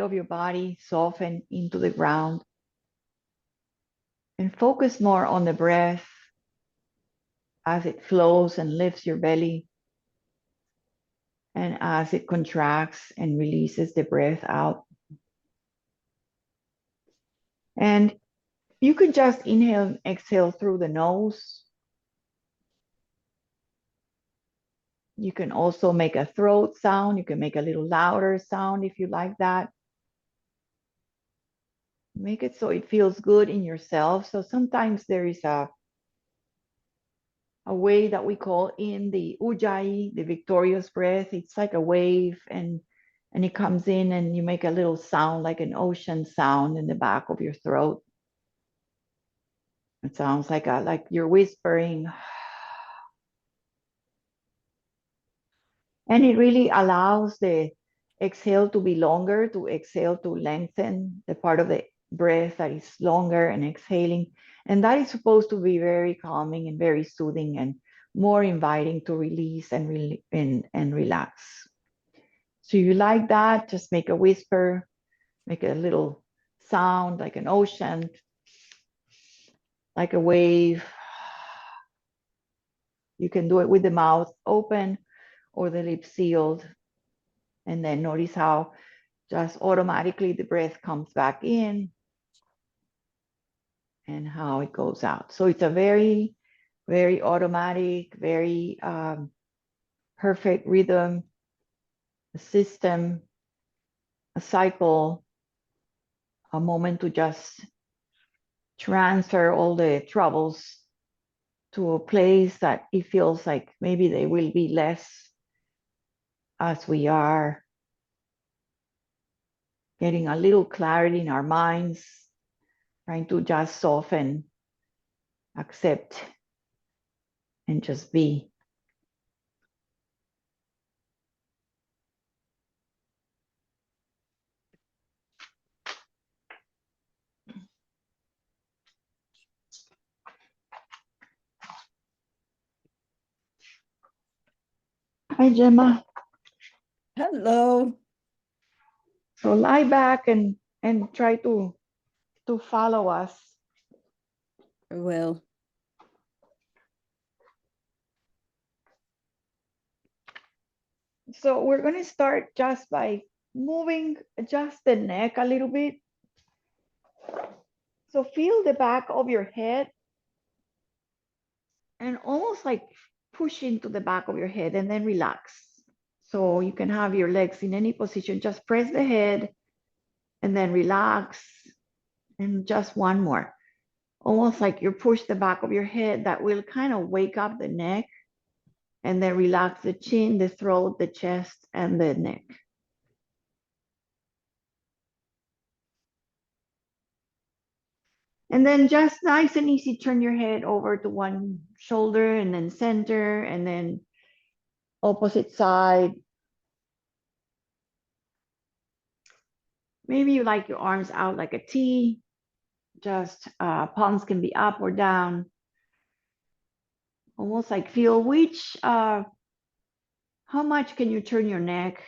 of your body soften into the ground and focus more on the breath as it flows and lifts your belly and as it contracts and releases the breath out. And you could just inhale and exhale through the nose. You can also make a throat sound. You can make a little louder sound if you like that. Make it so it feels good in yourself. So sometimes there is a way that we call in the ujjayi, the victorious breath. It's like a wave and it comes in and you make a little sound like an ocean sound in the back of your throat. It sounds like you're whispering. And it really allows the exhale to be longer, to exhale to lengthen the part of the breath that is longer and exhaling. And that is supposed to be very calming and very soothing and more inviting to release and relax. So you like that, just make a whisper, make a little sound like an ocean, like a wave. You can do it with the mouth open or the lips sealed. And then notice how just automatically the breath comes back in and how it goes out. So it's a very, very automatic, very perfect rhythm, a system, a cycle, a moment to just transfer all the troubles to a place that it feels like maybe they will be less as we are getting a little clarity in our minds, trying to just soften, accept, and just be. Hi, Gemma. Hello. So lie back and try to follow us. Well, So we're going to start just by moving just the neck a little bit. So feel the back of your head and almost like push into the back of your head and then relax. So you can have your legs in any position. Just press the head and then relax. And just one more. Almost like you push the back of your head, that will kind of wake up the neck and then relax the chin, the throat, the chest, and the neck. And then just nice and easy, turn your head over to one shoulder and then center and then opposite side. Maybe you like your arms out like a T. Just palms can be up or down. Almost like feel how much can you turn your neck?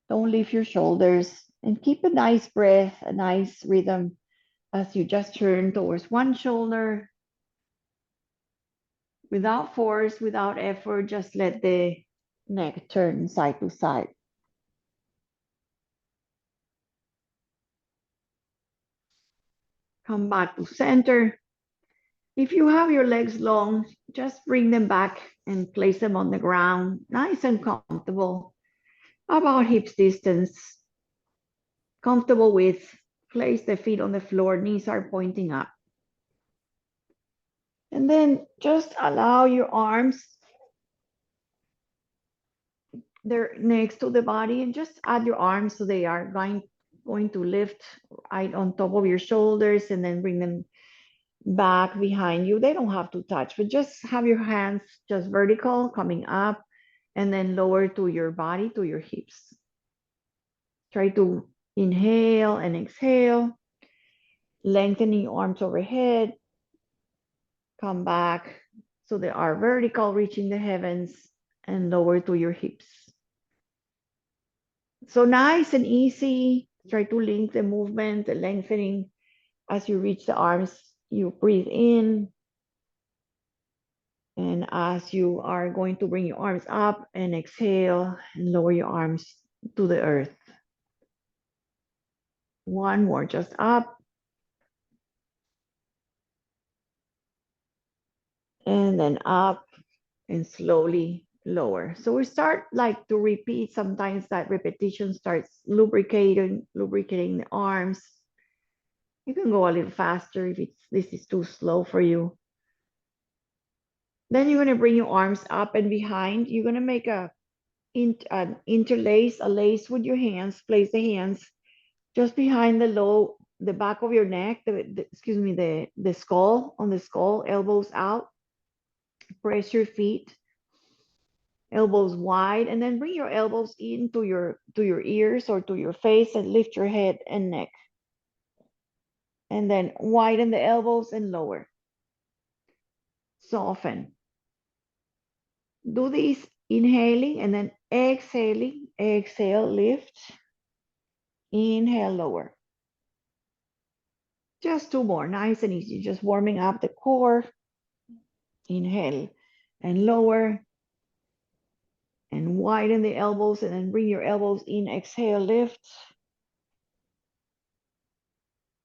Don't lift your shoulders and keep a nice breath, a nice rhythm as you just turn towards one shoulder without force, without effort. Just let the neck turn side to side. Come back to center. If you have your legs long, just bring them back and place them on the ground, nice and comfortable, about hips distance, comfortable width. Place the feet on the floor, knees are pointing up. And then just allow your arms, they're next to the body, and just add your arms so they are going to lift right on top of your shoulders and then bring them back behind you. They don't have to touch, but just have your hands just vertical coming up and then lower to your body, to your hips. Try to inhale and exhale, lengthening your arms overhead. Come back so they are vertical, reaching the heavens, and lower to your hips. So nice and easy. Try to link the movement, the lengthening as you reach the arms. You breathe in, and as you are going to bring your arms up and exhale and lower your arms to the earth. One more, just up and then up and slowly lower. So we start like to repeat. Sometimes that repetition starts lubricating the arms. You can go a little faster if this is too slow for you. Then you're gonna bring your arms up and behind. You're gonna make an interlace, a lace with your hands. Place the hands just behind the back of your neck. Excuse me, the skull, on the skull, elbows out. Press your feet, elbows wide, and then bring your elbows into your ears or to your face and lift your head and neck. And then widen the elbows and lower. Soften. Do this inhaling and then exhaling. Exhale, lift. Inhale, lower. Just two more, nice and easy. Just warming up the core. Inhale and lower. And widen the elbows and then bring your elbows in. Exhale, lift.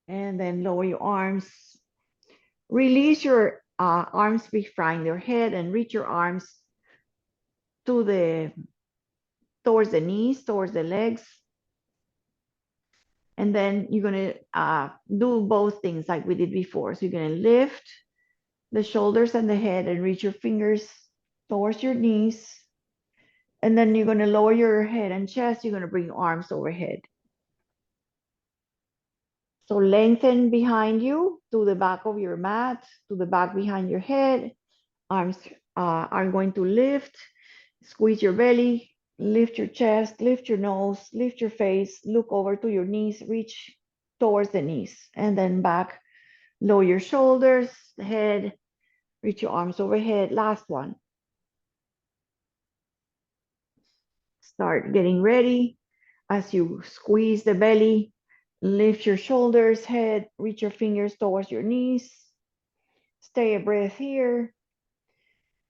And then lower your arms. Release your arms behind your head and reach your arms towards the knees, towards the legs. And then you're gonna do both things like we did before. So you're gonna lift the shoulders and the head and reach your fingers towards your knees. And then you're gonna lower your head and chest. You're gonna bring your arms overhead. So lengthen behind you to the back of your mat, to the back behind your head. Arms are going to lift. Squeeze your belly, lift your chest, lift your nose, lift your face, look over to your knees, reach towards the knees, and then back. Lower your shoulders, the head, reach your arms overhead. Last one. Start getting ready as you squeeze the belly, lift your shoulders, head, reach your fingers towards your knees. Stay a breath here.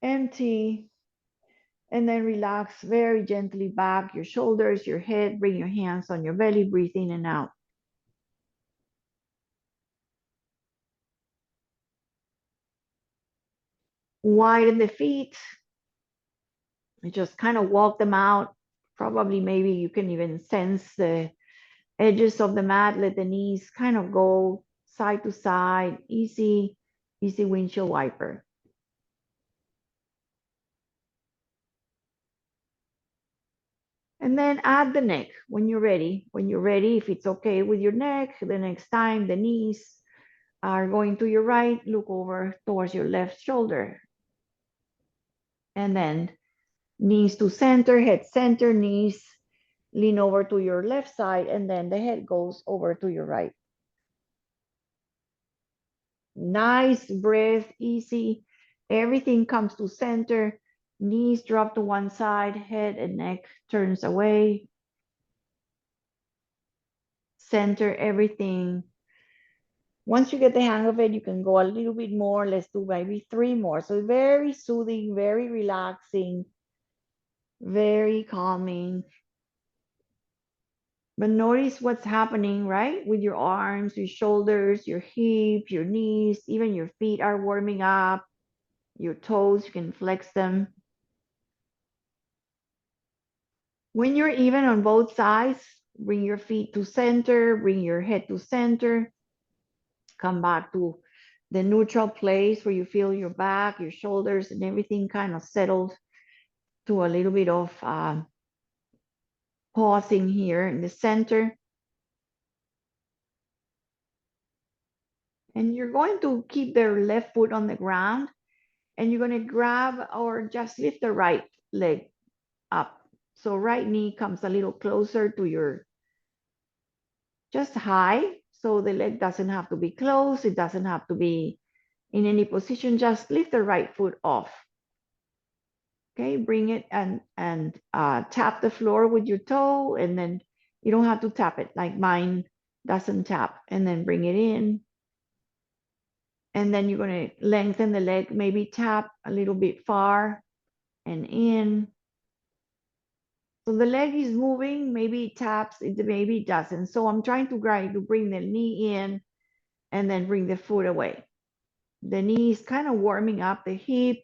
Empty. And then relax very gently back your shoulders, your head. Bring your hands on your belly. Breathe in and out. Widen the feet. Just kind of walk them out. Probably maybe you can even sense the edges of the mat. Let the knees kind of go side to side. Easy, easy windshield wiper. And then add the neck when you're ready. When you're ready, if it's okay with your neck, the next time the knees are going to your right, look over towards your left shoulder. And then knees to center, head center, knees lean over to your left side, and then the head goes over to your right. Nice breath, easy. Everything comes to center. Knees drop to one side, head and neck turns away. Center everything. Once you get the hang of it, you can go a little bit more. Let's do maybe three more. So very soothing, very relaxing, very calming. But notice what's happening, right? With your arms, your shoulders, your hips, your knees, even your feet are warming up. Your toes, you can flex them. When you're even on both sides, bring your feet to center, bring your head to center. Come back to the neutral place where you feel your back, your shoulders, and everything kind of settled to a little bit of pausing here in the center. And you're going to keep the left foot on the ground, and you're going to grab or just lift the right leg up. So right knee comes a little closer to your just high. So the leg doesn't have to be closed. It doesn't have to be in any position. Just lift the right foot off. Okay, bring it and tap the floor with your toe, and then you don't have to tap it like mine doesn't tap, and then bring it in. And then you're going to lengthen the leg, maybe tap a little bit far and in. So the leg is moving, maybe it taps, maybe it doesn't. So I'm trying to bring the knee in and then bring the foot away. The knee is kind of warming up the hip,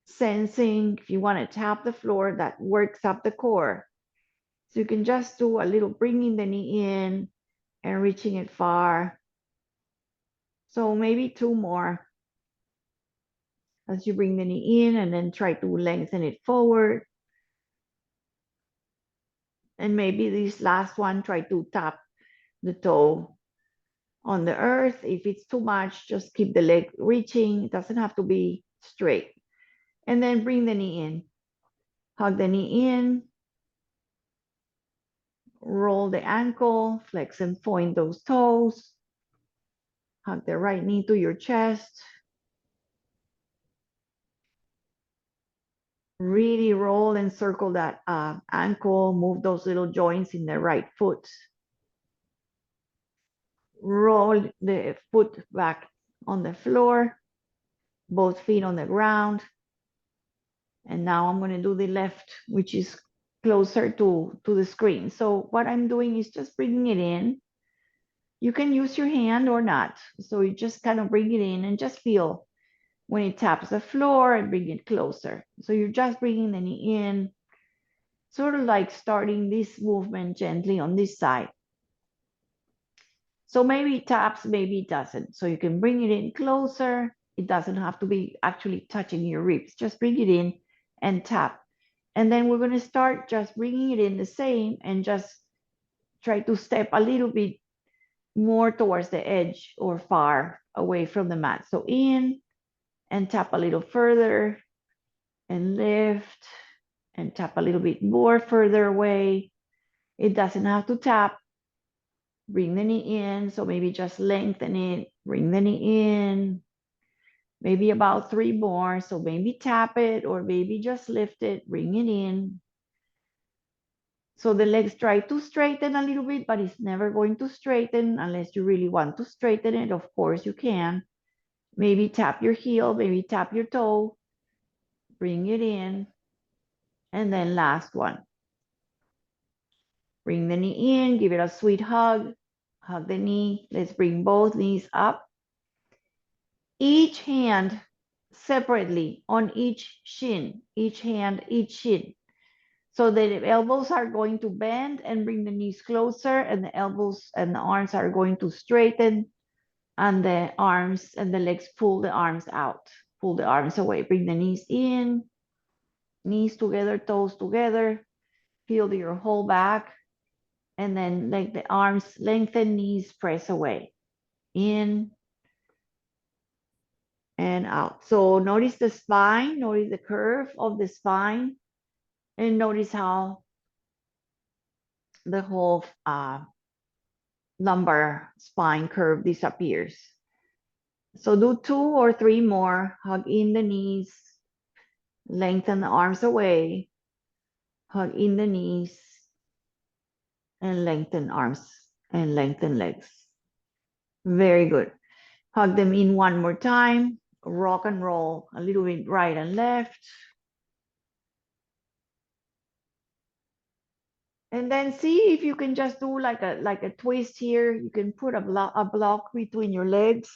sensing if you want to tap the floor, that works up the core. So you can just do a little bringing the knee in and reaching it far. So maybe two more as you bring the knee in, and then try to lengthen it forward. And maybe this last one, try to tap the toe on the earth. If it's too much, just keep the leg reaching. It doesn't have to be straight. And then bring the knee in. Hug the knee in. Roll the ankle. Flex and point those toes. Hug the right knee to your chest. Really roll and circle that ankle. Move those little joints in the right foot. Roll the foot back on the floor. Both feet on the ground. And now I'm going to do the left, which is closer to the screen. So what I'm doing is just bringing it in. You can use your hand or not. So you just kind of bring it in and just feel when it taps the floor and bring it closer. So you're just bringing the knee in, sort of like starting this movement gently on this side. So maybe it taps, maybe it doesn't. So you can bring it in closer. It doesn't have to be actually touching your ribs. Just bring it in and tap. And then we're going to start just bringing it in the same and just try to step a little bit more towards the edge or far away from the mat. So in and tap a little further and lift and tap a little bit more further away. It doesn't have to tap. Bring the knee in. So maybe just lengthen it. Bring the knee in. Maybe about three more. So maybe tap it or maybe just lift it. Bring it in. So the legs try to straighten a little bit, but it's never going to straighten unless you really want to straighten it. Of course, you can. Maybe tap your heel, maybe tap your toe, bring it in. And then last one. Bring the knee in, give it a sweet hug. Hug the knee. Let's bring both knees up. Each hand separately on each shin, each hand, each shin. So the elbows are going to bend and bring the knees closer, and the elbows and the arms are going to straighten, and the arms and the legs pull the arms out, pull the arms away. Bring the knees in, knees together, toes together. Feel your whole back, and then like the arms lengthen, knees press away. In and out. So notice the spine, notice the curve of the spine, and notice how the whole lumbar spine curve disappears. So do two or three more. Hug in the knees, lengthen the arms away, hug in the knees, and lengthen arms and lengthen legs. Very good. Hug them in one more time. Rock and roll a little bit right and left. And then see if you can just do like a twist here. You can put a block between your legs.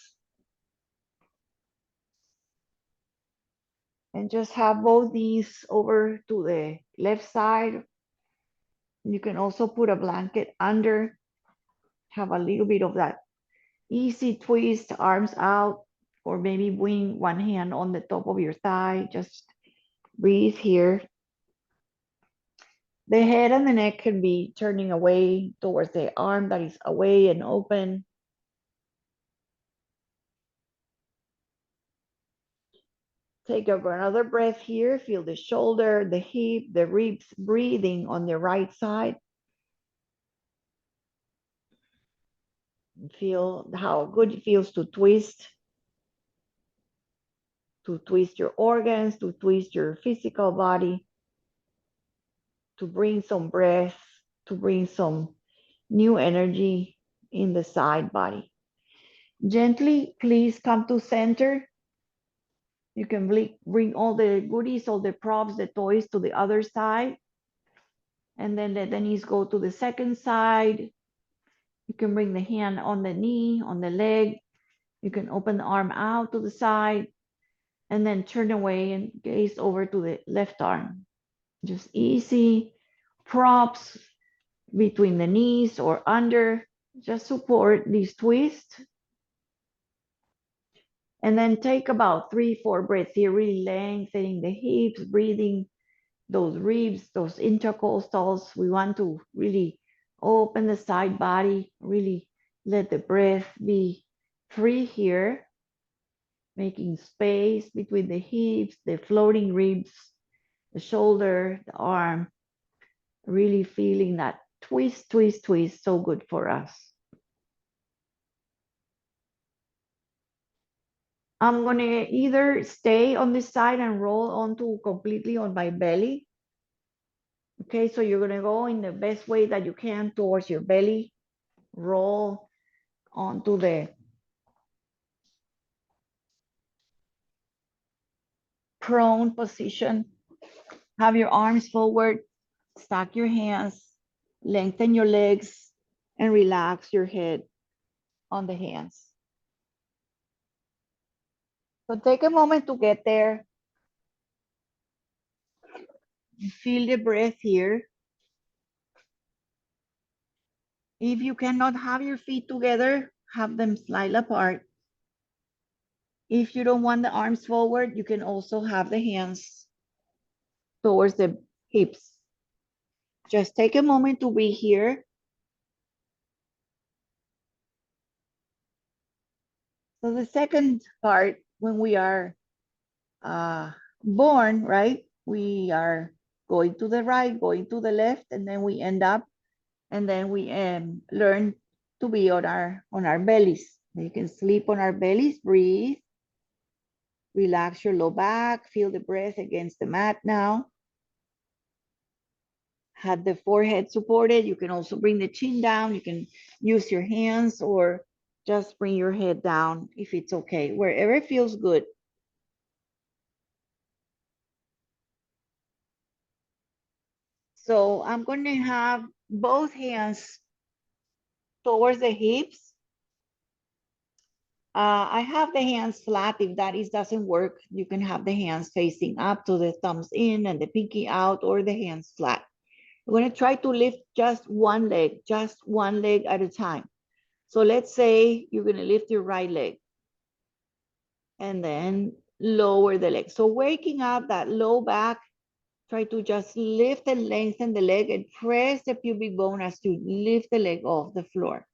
And just have both knees over to the left side. You can also put a blanket under. Have a little bit of that easy twist, arms out, or maybe bring one hand on the top of your thigh. Just breathe here. The head and the neck can be turning away towards the arm that is away and open. Take another breath here. Feel the shoulder, the hip, the ribs breathing on the right side. Feel how good it feels to twist, to twist your organs, to twist your physical body, to bring some breath, to bring some new energy in the side body. Gently, please come to center. You can bring all the goodies, all the props, the toys to the other side. And then let the knees go to the second side. You can bring the hand on the knee, on the leg. You can open the arm out to the side and then turn away and gaze over to the left arm. Just easy props between the knees or under. Just support these twists. And then take about 3-4 breaths here, really lengthening the hips, breathing those ribs, those intercostals. We want to really open the side body, really let the breath be free here, making space between the hips, the floating ribs, the shoulder, the arm, really feeling that twist, twist, twist, so good for us. I'm gonna either stay on this side and roll onto completely on my belly. Okay, so you're gonna go in the best way that you can towards your belly, roll onto the prone position. Have your arms forward, stack your hands, lengthen your legs, and relax your head on the hands. So take a moment to get there. Feel the breath here. If you cannot have your feet together, have them slide apart. If you don't want the arms forward, you can also have the hands towards the hips. Just take a moment to be here. So the second part, when we are born, right? We are going to the right, going to the left, and then we end up, and then we learn to be on our bellies. You can sleep on our bellies, breathe, relax your low back, feel the breath against the mat now. Have the forehead supported. You can also bring the chin down. You can use your hands or just bring your head down if it's okay, wherever it feels good. So I'm going to have both hands towards the hips. I have the hands flat. If that doesn't work, you can have the hands facing up to the thumbs in and the pinky out, or the hands flat. I'm going to try to lift just one leg at a time. So let's say you're going to lift your right leg and then lower the leg. So waking up that low back, try to just lift and lengthen the leg and press the pubic bone as you lift the leg off the floor.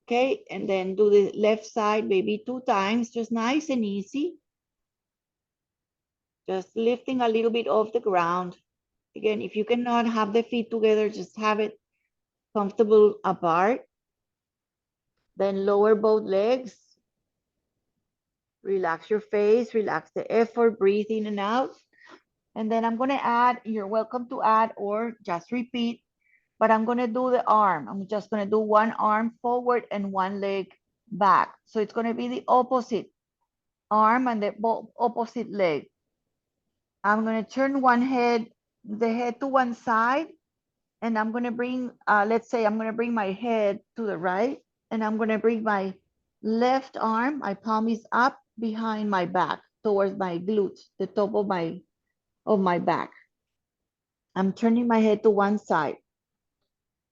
Okay, and then do the left side maybe 2 times, just nice and easy. Just lifting a little bit off the ground. Again, if you cannot have the feet together, just have it comfortable apart. Then lower both legs. Relax your face, relax the effort, breathe in and out. And then I'm going to add, you're welcome to add or just repeat, but I'm going to do the arm. I'm just going to do one arm forward and one leg back. So it's going to be the opposite arm and the opposite leg. I'm going to turn the head to one side, and I'm going to bring, let's say I'm going to bring my head to the right, and I'm going to bring my left arm, my palm is up behind my back towards my glutes, the top of my back. I'm turning my head to one side.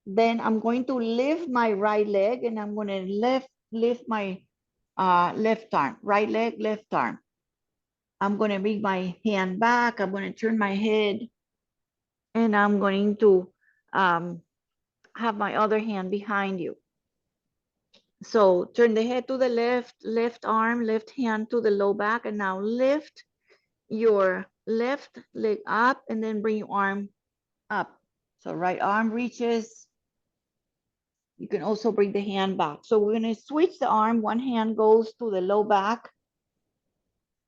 Then I'm going to lift my right leg, and I'm going to lift my left arm, right leg, left arm. I'm going to bring my hand back. I'm going to turn my head, and I'm going to have my other hand behind you. So turn the head to the left arm, left hand to the low back, and now lift your left leg up and then bring your arm up. So right arm reaches. You can also bring the hand back. So we're going to switch the arm. One hand goes to the low back.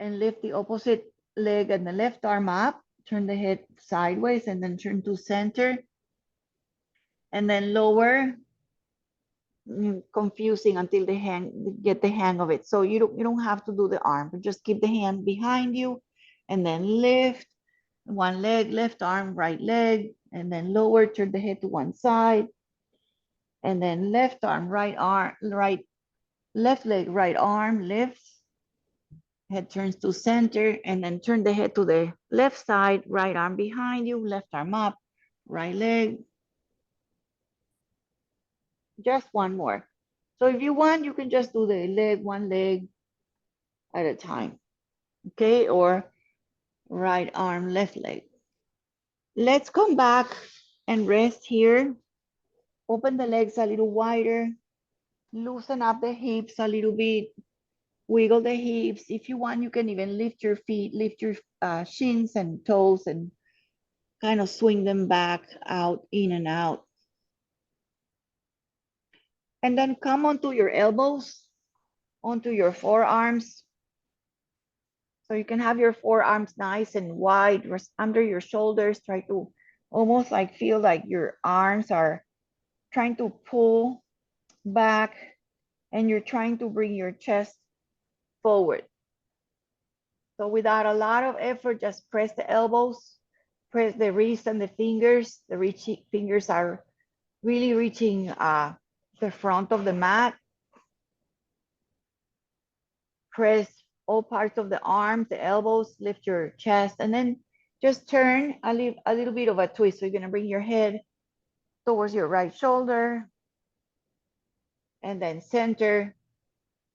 and lift the opposite leg and the left arm up. Turn the head sideways and then turn to center. And then lower, confusing until the hang, get the hang of it. So you don't have to do the arm, but just keep the hand behind you and then lift one leg, left arm, right leg, and then lower, turn the head to one side, and then left arm, right arm, right, left leg, right arm, lifts, head turns to center, and then turn the head to the left side, right arm behind you, left arm up, right leg, just one more. So if you want, you can just do the leg, one leg at a time, okay? Or right arm, left leg. Let's come back and rest here. Open the legs a little wider, loosen up the hips a little bit, wiggle the hips. If you want, you can even lift your feet, lift your shins and toes and kind of swing them back out, in and out. And then come onto your elbows, onto your forearms. So you can have your forearms nice and wide under your shoulders. Try to almost like feel like your arms are trying to pull back and you're trying to bring your chest forward. So without a lot of effort, just press the elbows, press the wrist and the fingers. The fingers are really reaching the front of the mat. Press all parts of the arms, the elbows, lift your chest, and then just turn a little bit of a twist. So you're gonna bring your head towards your right shoulder and then center.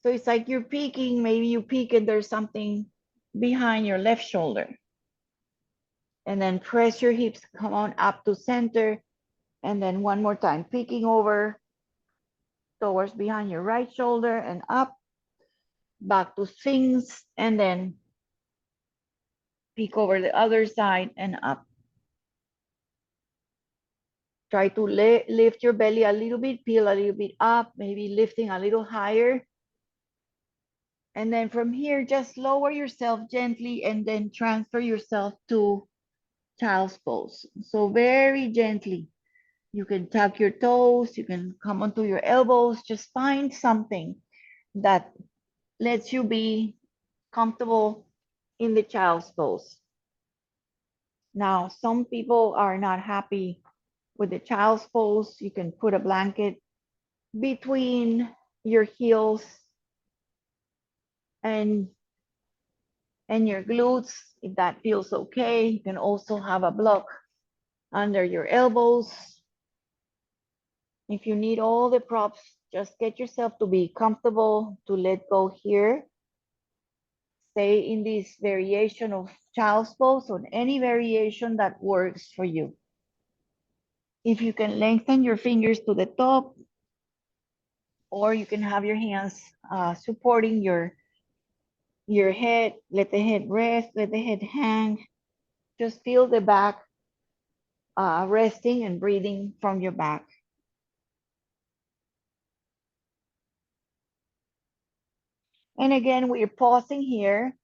So it's like you're peeking, maybe you peek and there's something behind your left shoulder. And then press your hips, come on up to center. And then one more time, peeking over towards behind your right shoulder and up, back to Sphinx, and then peek over the other side and up. Try to lift your belly a little bit, peel a little bit up, maybe lifting a little higher. And then from here, just lower yourself gently and then transfer yourself to child's pose. So very gently. You can tuck your toes, you can come onto your elbows, just find something that lets you be comfortable in the child's pose. Now, some people are not happy with the child's pose. You can put a blanket between your heels and your glutes, if that feels okay. You can also have a block under your elbows. If you need all the props, just get yourself to be comfortable, to let go here. Stay in this variation of child's pose or any variation that works for you. If you can lengthen your fingers to the top, or you can have your hands supporting your head, let the head rest, let the head hang. Just feel the back resting and breathing from your back. And again, we're pausing here.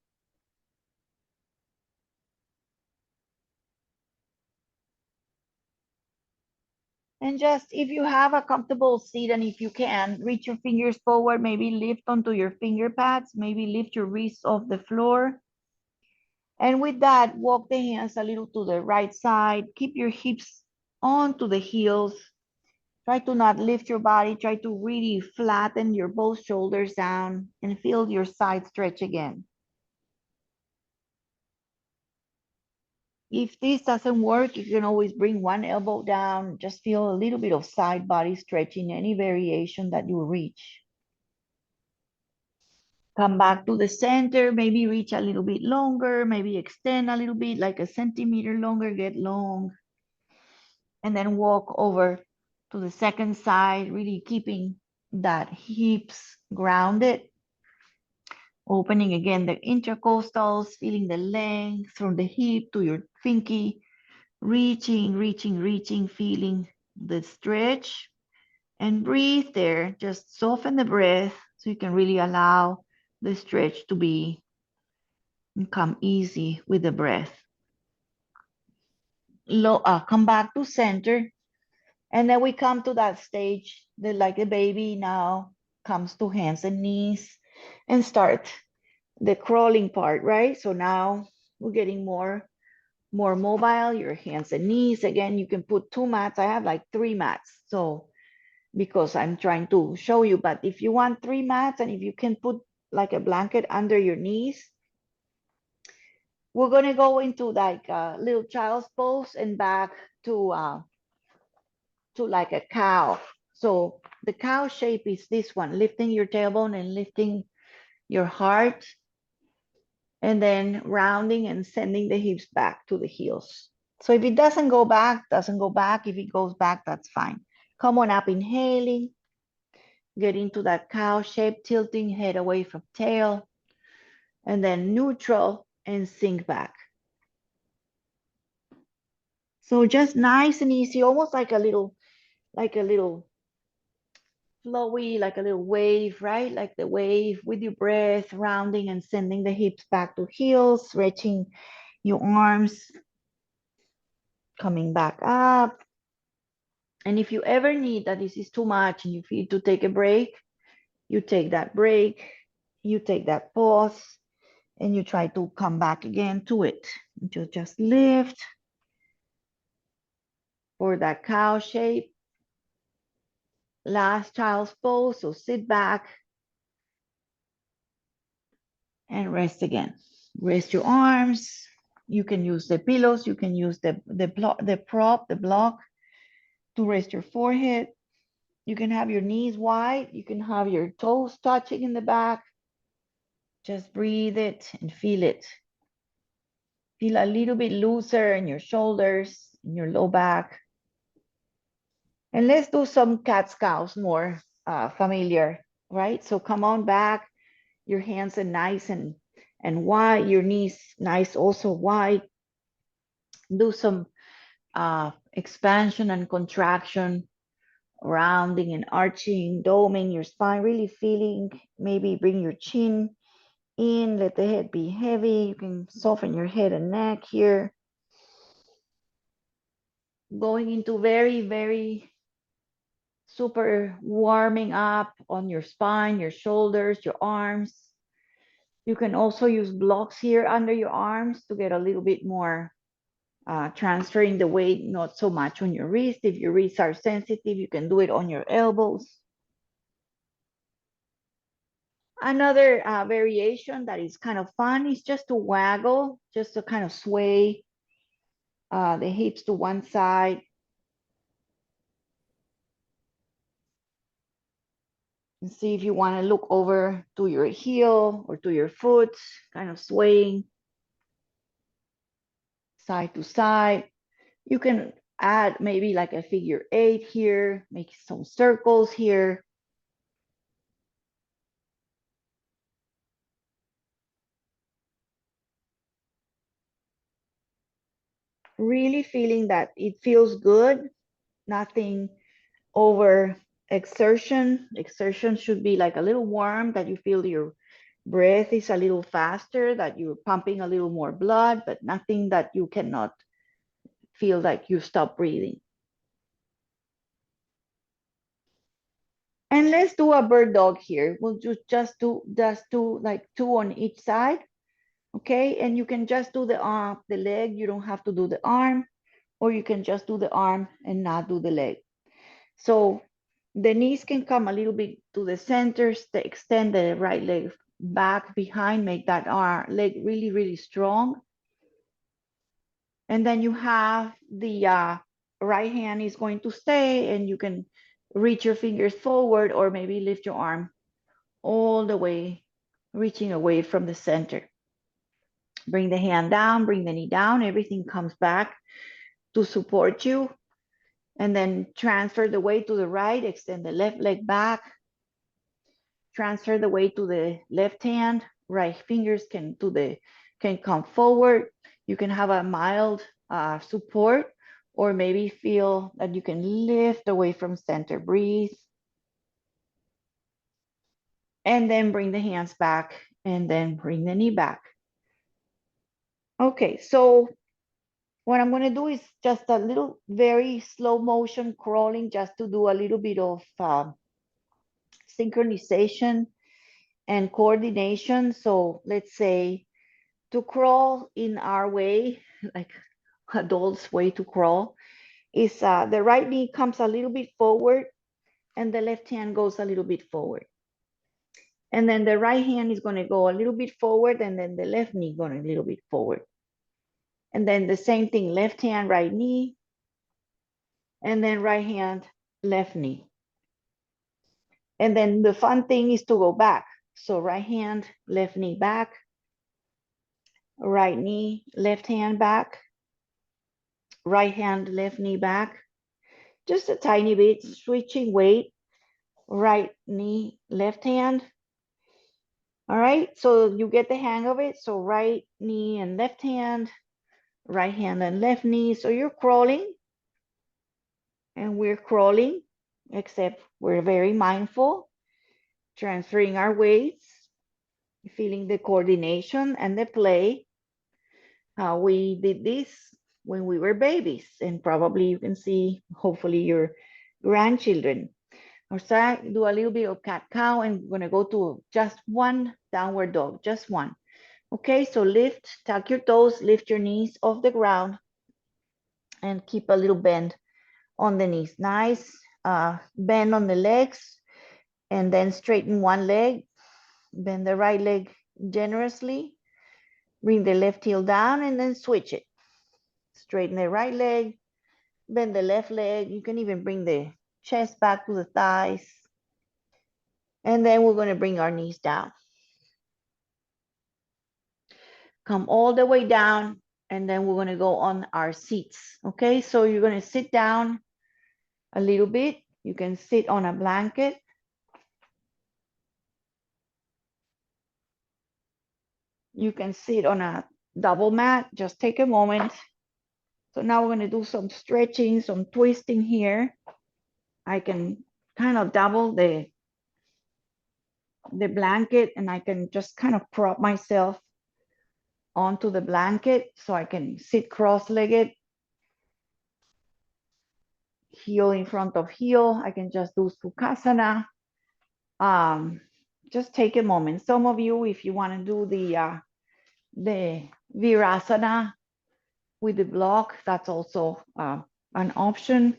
And just if you have a comfortable seat and if you can, reach your fingers forward, maybe lift onto your finger pads, maybe lift your wrists off the floor. And with that, walk the hands a little to the right side. Keep your hips onto the heels. Try to not lift your body. Try to really flatten your both shoulders down and feel your side stretch again. If this doesn't work, you can always bring one elbow down. Just feel a little bit of side body stretching, any variation that you reach. Come back to the center, maybe reach a little bit longer, maybe extend a little bit, like a centimeter longer, get long. And then walk over to the second side, really keeping that hips grounded. Opening again the intercostals, feeling the length from the hip to your pinky, reaching, reaching, reaching, feeling the stretch. And breathe there, just soften the breath so you can really allow the stretch to be and come easy with the breath. Come back to center. And then we come to that stage that like a baby now comes to hands and knees and start the crawling part, right? So now we're getting more mobile, your hands and knees. Again, you can put 2 mats. I have like 3 mats. So because I'm trying to show you, but if you want 3 mats and if you can put like a blanket under your knees, we're gonna go into like a little child's pose and back to like a cow. So the cow shape is this one, lifting your tailbone and lifting your heart, and then rounding and sending the hips back to the heels. So if it doesn't go back, doesn't go back. If it goes back, that's fine. Come on up, inhaling, get into that cow shape, tilting head away from tail, and then neutral and sink back. So just nice and easy, almost like a little flowy, like a little wave, right? Like the wave with your breath, rounding and sending the hips back to heels, stretching your arms, coming back up. And if you ever need that this is too much and you feel to take a break, you take that break, you take that pause, and you try to come back again to it. You just lift for that cow shape. Last child's pose, so sit back and rest again. Rest your arms. You can use the pillows. You can use the block to rest your forehead. You can have your knees wide. You can have your toes touching in the back. Just breathe it and feel it. Feel a little bit looser in your shoulders, in your low back. And let's do some cat's cows more familiar, right? So come on back. Your hands are nice and wide. Your knees nice also wide. Do some expansion and contraction, rounding and arching, doming your spine, really feeling, maybe bring your chin in, let the head be heavy. You can soften your head and neck here. Going into very, very super warming up on your spine, your shoulders, your arms. You can also use blocks here under your arms to get a little bit more transferring the weight, not so much on your wrist. If your wrists are sensitive, you can do it on your elbows. Another variation that is kind of fun is just to waggle, just to kind of sway the hips to one side. And see if you want to look over to your heel or to your foot, kind of swaying side to side. You can add maybe like a figure 8 here, make some circles here. Really feeling that it feels good, nothing over exertion. Exertion should be like a little warm, that you feel your breath is a little faster, that you're pumping a little more blood, but nothing that you cannot feel like you stop breathing. And let's do a bird dog here. We'll just do like 2 on each side. Okay, and you can just do the leg. You don't have to do the arm, or you can just do the arm and not do the leg. So the knees can come a little bit to the center, extend the right leg back behind, make that leg really, really strong. And then you have the right hand is going to stay, and you can reach your fingers forward or maybe lift your arm all the way, reaching away from the center. Bring the hand down, bring the knee down, everything comes back to support you. And then transfer the weight to the right, extend the left leg back, transfer the weight to the left hand, right fingers can come forward. You can have a mild support, or maybe feel that you can lift away from center, breathe. And then bring the hands back, and then bring the knee back. Okay, so what I'm going to do is just a little very slow motion crawling just to do a little bit of synchronization and coordination. So let's say to crawl in our way, like adults' way to crawl, is the right knee comes a little bit forward and the left hand goes a little bit forward. And then the right hand is going to go a little bit forward and then the left knee going a little bit forward. And then the same thing, left hand, right knee, and then right hand, left knee. And then the fun thing is to go back. So right hand, left knee back, right knee, left hand back, right hand, left knee back. Just a tiny bit, switching weight, right knee, left hand. All right, so you get the hang of it. So right knee and left hand and left knee. So you're crawling and we're crawling, except we're very mindful, transferring our weights, feeling the coordination and the play. How we did this when we were babies, and probably you can see, hopefully, your grandchildren. Or so do a little bit of cat cow, and we're gonna go to just one downward dog, just one. Okay, so lift, tuck your toes, lift your knees off the ground, and keep a little bend on the knees. Nice bend on the legs, and then straighten one leg, bend the right leg generously, bring the left heel down, and then switch it. Straighten the right leg, bend the left leg. You can even bring the chest back to the thighs. And then we're going to bring our knees down. Come all the way down, and then we're going to go on our seats. Okay, so you're going to sit down a little bit. You can sit on a blanket. You can sit on a double mat. Just take a moment. So now we're going to do some stretching, some twisting here. I can kind of double the blanket, and I can just kind of prop myself onto the blanket so I can sit cross-legged, heel in front of heel. I can just do Sukhasana. Just take a moment. Some of you, if you want to do the Virasana with the block, that's also an option.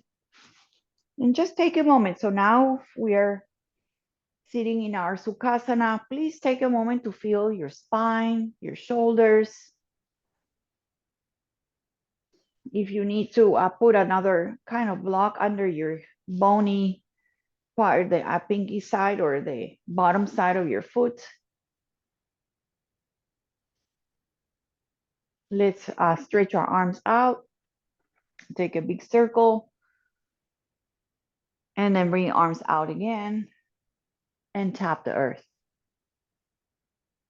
And just take a moment. So now we are sitting in our Sukhasana. Please take a moment to feel your spine, your shoulders. If you need to put another kind of block under your bony part, the pinky side or the bottom side of your foot. Let's stretch our arms out, take a big circle, and then bring arms out again and tap the earth.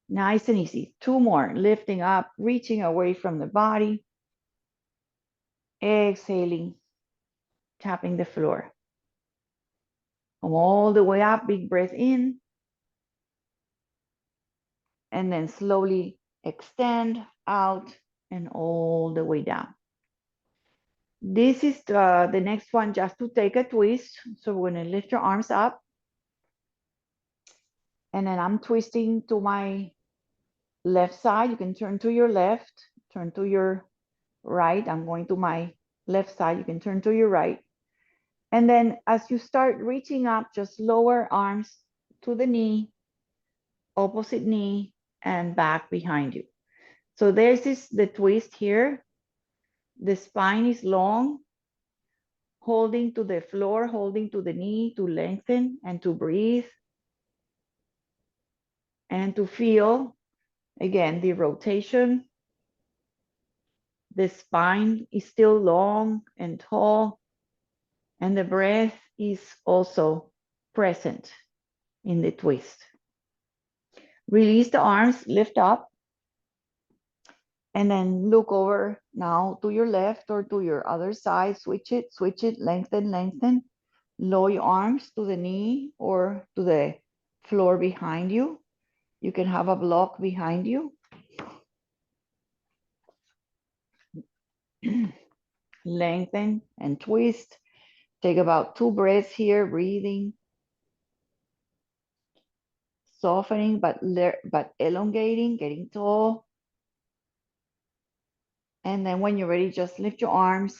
Nice and easy. Two more, lifting up, reaching away from the body, exhaling, tapping the floor. Come all the way up, big breath in, and then slowly extend out and all the way down. This is the next one, just to take a twist. So we're gonna lift your arms up, and then I'm twisting to my left side. You can turn to your left, turn to your right. I'm going to my left side. You can turn to your right. And then as you start reaching up, just lower arms to the knee, opposite knee, and back behind you. So there's the twist here. The spine is long, holding to the floor, holding to the knee to lengthen and to breathe and to feel, again, the rotation. The spine is still long and tall, and the breath is also present in the twist. Release the arms, lift up, and then look over now to your left or to your other side. Switch it, lengthen, lengthen. Lower your arms to the knee or to the floor behind you. You can have a block behind you. Lengthen and twist. Take about 2 breaths here, breathing, softening, but elongating, getting tall. And then when you're ready, just lift your arms.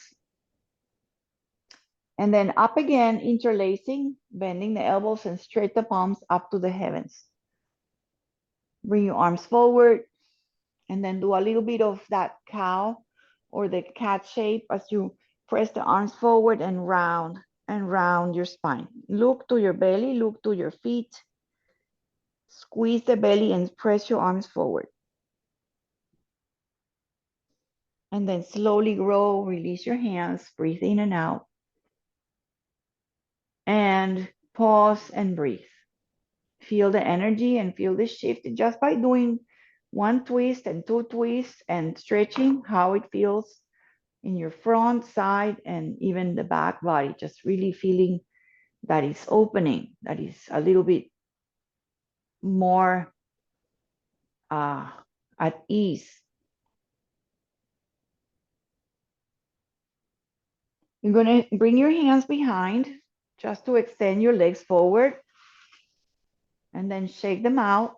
And then up again, interlacing, bending the elbows and straight the palms up to the heavens. Bring your arms forward and then do a little bit of that cow or the cat shape as you press the arms forward and round your spine. Look to your belly, look to your feet. Squeeze the belly and press your arms forward. And then slowly grow, release your hands, breathe in and out. And pause and breathe. Feel the energy and feel the shift just by doing 1 twist and 2 twists and stretching, how it feels in your front, side, and even the back body. Just really feeling that is opening, that is a little bit more at ease. You're going to bring your hands behind just to extend your legs forward and then shake them out.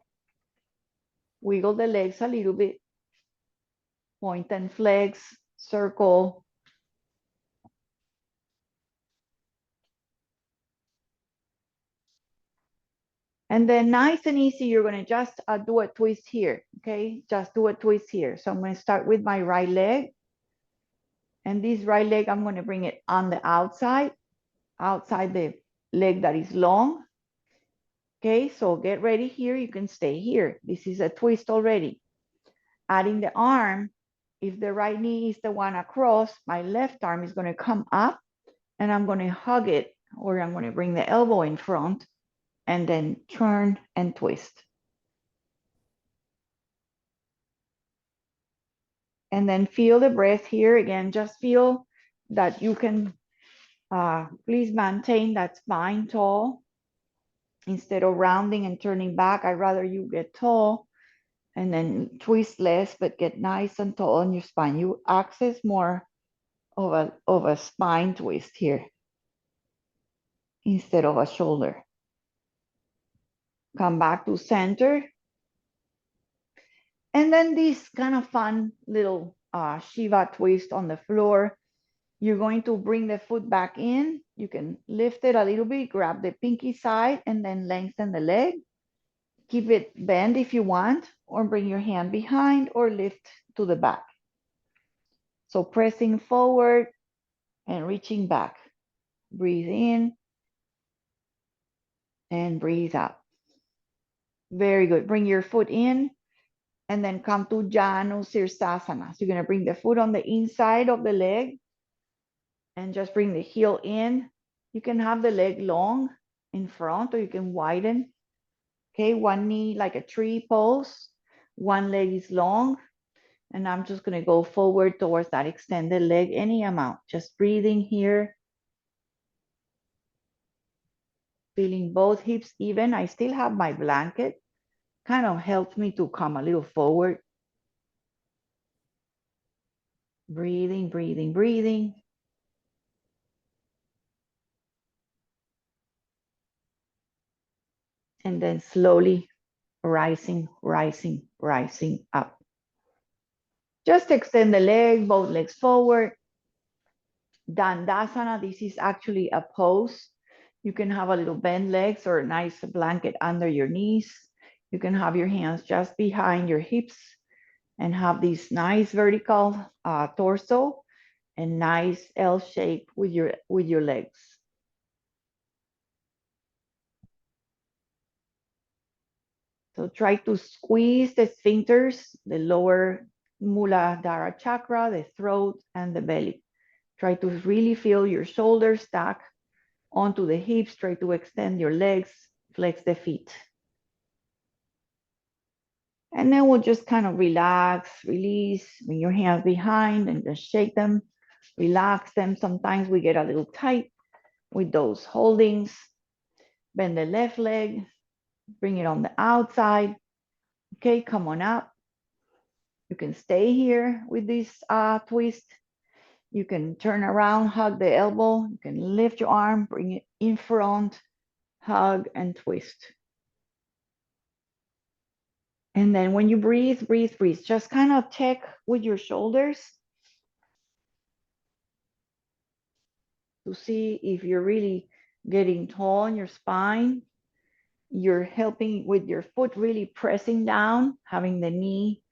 Wiggle the legs a little bit. Point and flex, circle. And then nice and easy, you're going to just do a twist here, okay? Just do a twist here. So I'm going to start with my right leg. And this right leg, I'm going to bring it on the outside the leg that is long. Okay, so get ready here. You can stay here. This is a twist already. Adding the arm, if the right knee is the one across, my left arm is going to come up and I'm going to hug it, or I'm going to bring the elbow in front and then turn and twist. And then feel the breath here again. Just feel that you can please maintain that spine tall. Instead of rounding and turning back, I'd rather you get tall and then twist less, but get nice and tall on your spine. You access more of a spine twist here instead of a shoulder. Come back to center. And then this kind of fun little Shiva twist on the floor. You're going to bring the foot back in. You can lift it a little bit, grab the pinky side, and then lengthen the leg. Keep it bent if you want, or bring your hand behind or lift to the back. So pressing forward and reaching back. Breathe in and breathe out. Very good. Bring your foot in and then come to Janu Sirsasana. So you're going to bring the foot on the inside of the leg and just bring the heel in. You can have the leg long in front or you can widen. Okay, one knee like a tree pose. One leg is long. And I'm just going to go forward towards that extended leg, any amount. Just breathing here. Feeling both hips even. I still have my blanket. Kind of helps me to come a little forward. Breathing, breathing, breathing. And then slowly rising, rising, rising up. Just extend the leg, both legs forward. Dandasana, this is actually a pose. You can have a little bent legs or a nice blanket under your knees. You can have your hands just behind your hips and have this nice vertical torso and nice L shape with your legs. So try to squeeze the sphincters, the lower Muladhara chakra, the throat, and the belly. Try to really feel your shoulders stack onto the hips. Try to extend your legs, flex the feet. And then we'll just kind of relax, release, bring your hands behind and just shake them, relax them. Sometimes we get a little tight with those holdings. Bend the left leg, bring it on the outside. Okay, come on up. You can stay here with this twist. You can turn around, hug the elbow. You can lift your arm, bring it in front, hug and twist. And then when you breathe, breathe, breathe. Just kind of check with your shoulders to see if you're really getting tall in your spine. You're helping with your foot really pressing down, having the knee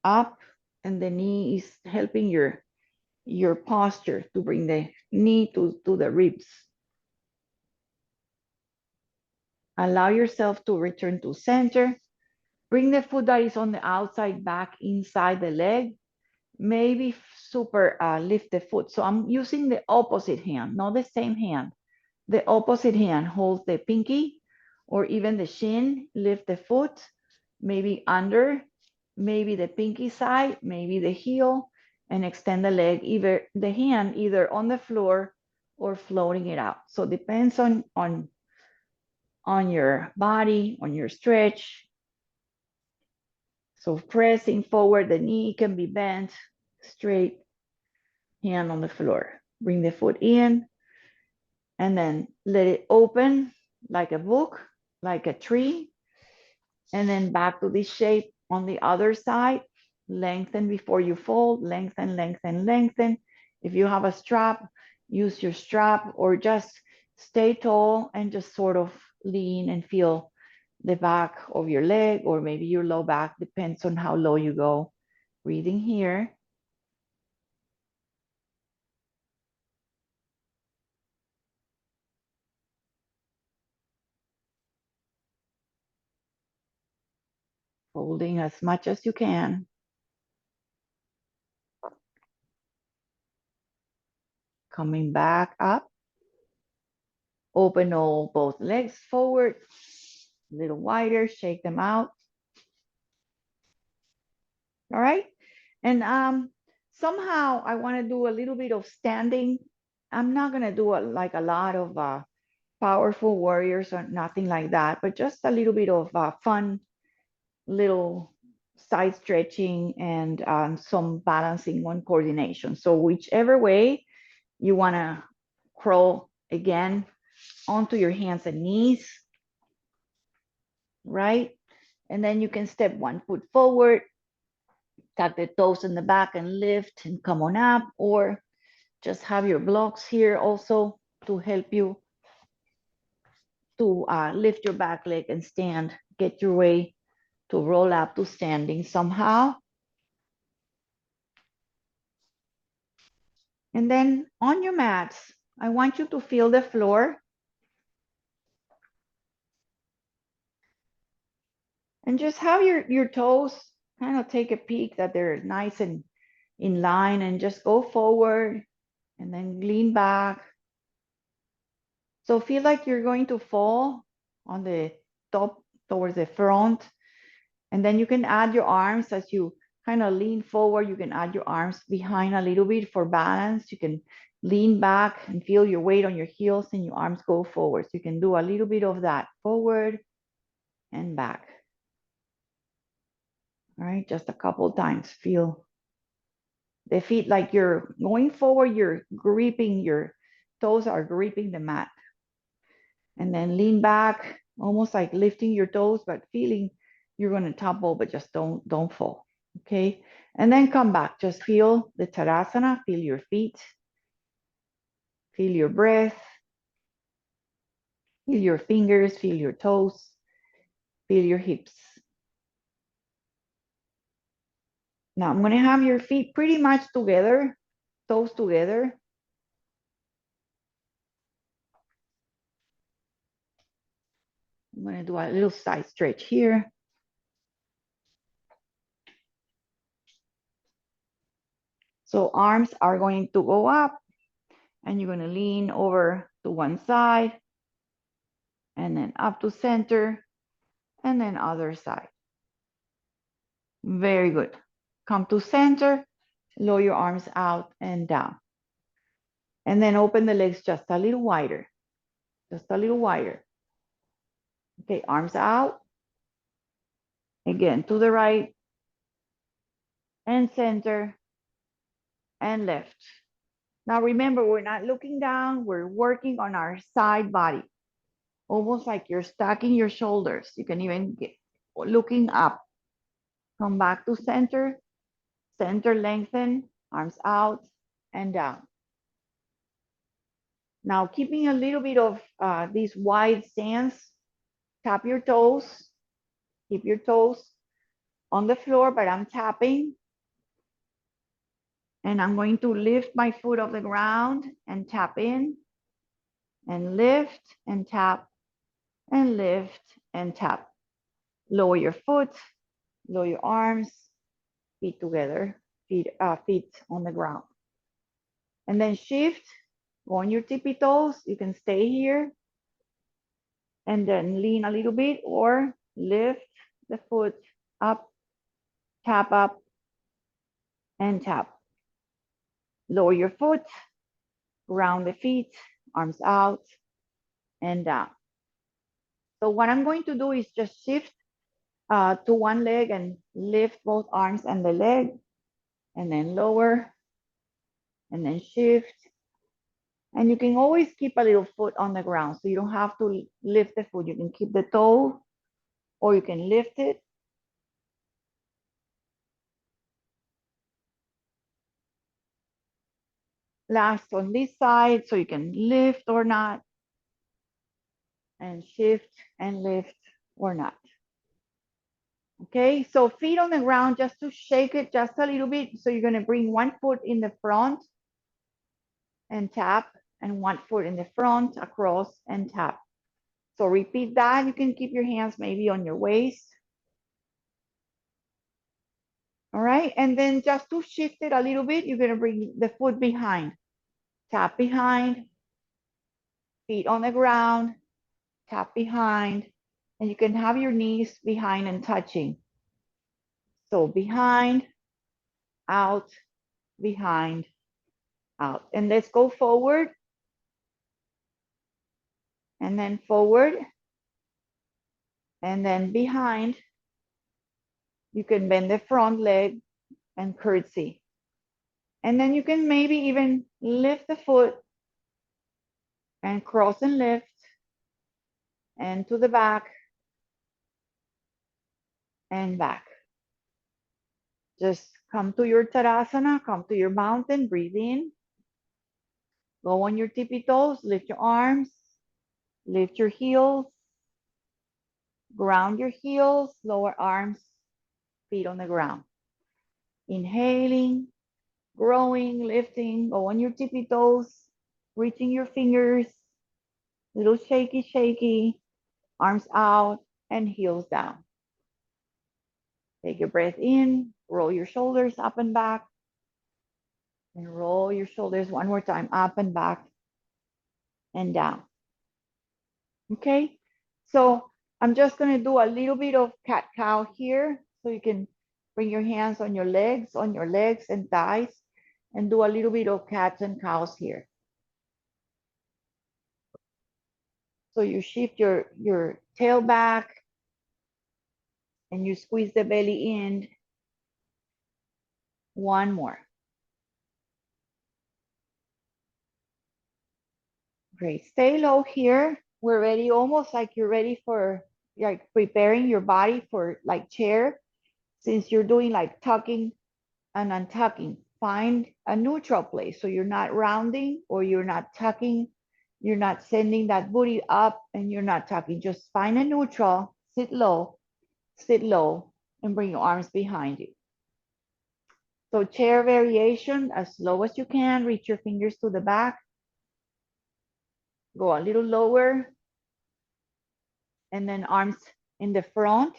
up, and the knee is helping your posture to bring the knee to the ribs. Allow yourself to return to center. Bring the foot that is on the outside back inside the leg. Maybe super lift the foot. So I'm using the opposite hand, not the same hand. The opposite hand holds the pinky or even the shin, lift the foot, maybe under, maybe the pinky side, maybe the heel, and extend the leg, either the hand either on the floor or floating it out. So it depends on your body, on your stretch. So pressing forward, the knee can be bent straight, hand on the floor. Bring the foot in and then let it open like a book, like a tree, and then back to this shape on the other side. Lengthen before you fold, lengthen, lengthen, lengthen. If you have a strap, use your strap or just stay tall and just sort of lean and feel the back of your leg or maybe your low back, depends on how low you go. Breathing here. Folding as much as you can. Coming back up. Open all both legs forward, a little wider, shake them out. All right. And somehow I want to do a little bit of standing. I'm not going to do like a lot of powerful warriors or nothing like that, but just a little bit of fun little side stretching and some balancing on coordination. So whichever way you want to crawl again onto your hands and knees, right? And then you can step one foot forward, tuck the toes in the back and lift and come on up, or just have your blocks here also to help you to lift your back leg and stand, get your way to roll up to standing somehow. And then on your mats, I want you to feel the floor and just have your toes kind of take a peek that they're nice and in line and just go forward and then lean back. So feel like you're going to fall on the top towards the front. And then you can add your arms as you kind of lean forward. You can add your arms behind a little bit for balance. You can lean back and feel your weight on your heels and your arms go forward. So you can do a little bit of that forward and back. All right, just a couple times. Feel the feet like you're going forward, you're gripping, your toes are gripping the mat. And then lean back, almost like lifting your toes, but feeling you're going to topple, but just don't fall. Okay. And then come back. Just feel the Tadasana, feel your feet, feel your breath, feel your fingers, feel your toes, feel your hips. Now I'm going to have your feet pretty much together, toes together. I'm going to do a little side stretch here. So arms are going to go up and you're going to lean over to one side and then up to center and then other side. Very good. Come to center, lower your arms out and down. And then open the legs just a little wider, just a little wider. Okay, arms out. Again, to the right and center and left. Now remember, we're not looking down, we're working on our side body, almost like you're stacking your shoulders. You can even get looking up. Come back to center, center lengthen, arms out and down. Now keeping a little bit of this wide stance, tap your toes, keep your toes on the floor, but I'm tapping. And I'm going to lift my foot off the ground and tap in and lift and tap and lift and tap. Lower your foot, lower your arms, feet together, feet on the ground. And then shift, go on your tippy toes. You can stay here and then lean a little bit or lift the foot up, and tap. Lower your foot, ground the feet, arms out and down. So what I'm going to do is just shift to one leg and lift both arms and the leg, and then lower, and then shift. And you can always keep a little foot on the ground, so you don't have to lift the foot. You can keep the toe, or you can lift it. Last on this side, so you can lift or not, and shift and lift or not. Okay, so feet on the ground just to shake it just a little bit. So you're gonna bring one foot in the front and tap, and one foot in the front, across and tap. So repeat that. You can keep your hands maybe on your waist. All right, and then just to shift it a little bit, you're gonna bring the foot behind. Tap behind, feet on the ground, tap behind, and you can have your knees behind and touching. So behind, out, behind, out. And let's go forward, and then forward, and then behind. You can bend the front leg and curtsy. And then you can maybe even lift the foot and cross and lift and to the back and back. Just come to your Tadasana, come to your mountain, breathe in. Go on your tippy toes, lift your arms, lift your heels, ground your heels, lower arms, feet on the ground. Inhaling, growing, lifting, go on your tippy toes, reaching your fingers, little shaky, shaky, arms out and heels down. Take your breath in, roll your shoulders up and back, and roll your shoulders one more time, up and back and down. Okay, so I'm just gonna do a little bit of cat-cow here, so you can bring your hands on your legs and thighs, and do a little bit of cats and cows here. So you shift your tail back, and you squeeze the belly in. One more. Great, stay low here. We're ready, almost like you're ready for, like preparing your body for like chair. Since you're doing like tucking and untucking, find a neutral place. So you're not rounding or you're not tucking, you're not sending that booty up and you're not tucking. Just find a neutral, sit low, and bring your arms behind you. So chair variation, as low as you can, reach your fingers to the back, go a little lower, and then arms in the front.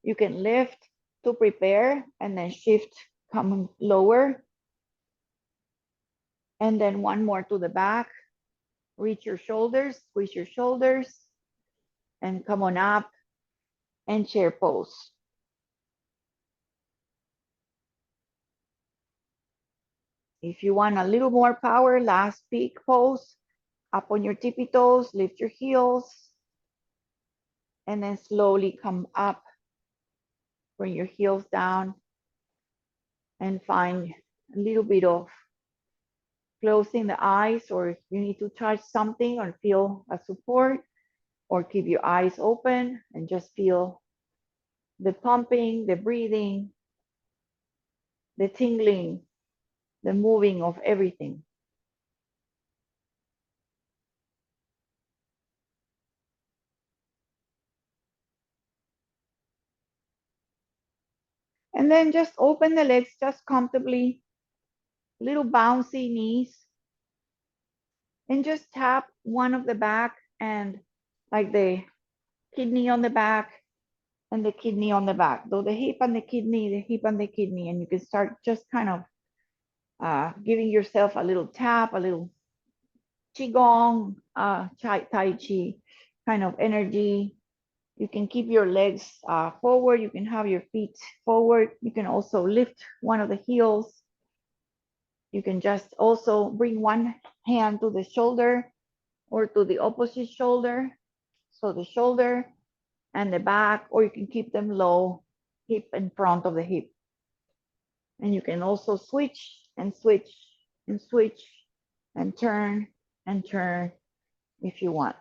You can lift to prepare and then shift, come lower. And then one more to the back. Reach your shoulders, squeeze your shoulders, and come on up and chair pose. If you want a little more power, last peak pose, up on your tippy toes, lift your heels, and then slowly come up, bring your heels down, and find a little bit of closing the eyes, or if you need to touch something or feel a support, or keep your eyes open and just feel the pumping, the breathing, the tingling, the moving of everything. And then just open the legs just comfortably, little bouncy knees, and just tap one of the back and like the kidney on the back and the kidney on the back. Though the hip and the kidney, the hip and the kidney, and you can start just kind of giving yourself a little tap, a little qigong, tai chi kind of energy. You can keep your legs forward. You can have your feet forward. You can also lift one of the heels. You can just also bring one hand to the shoulder or to the opposite shoulder. So the shoulder and the back, or you can keep them low, hip in front of the hip. And you can also switch and switch and switch and turn if you want.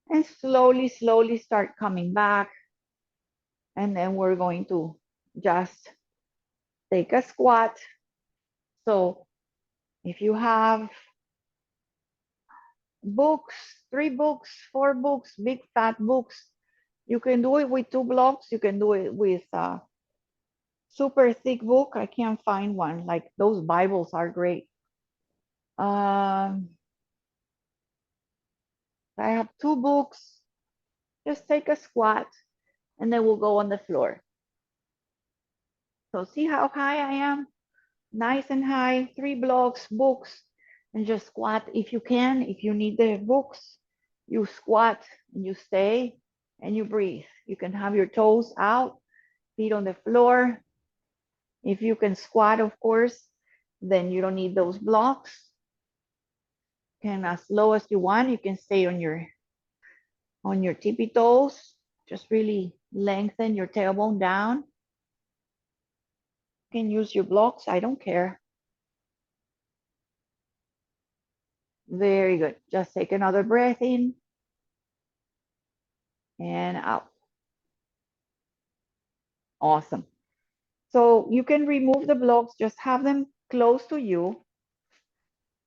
And slowly, slowly start coming back. And then we're going to just take a squat. So if you have books, 3 books, 4 books, big fat books, you can do it with 2 blocks. You can do it with a super thick book. I can't find one. Like those Bibles are great. I have 2 books. Just take a squat and then we'll go on the floor. So see how high I am? Nice and high, 3 blocks, books, and just squat if you can. If you need the books, you squat and you stay and you breathe. You can have your toes out, feet on the floor. If you can squat, of course, then you don't need those blocks. And as low as you want, you can stay on your tippy toes. Just really lengthen your tailbone down. You can use your blocks, I don't care. Very good. Just take another breath in and out. Awesome. So you can remove the blocks, just have them close to you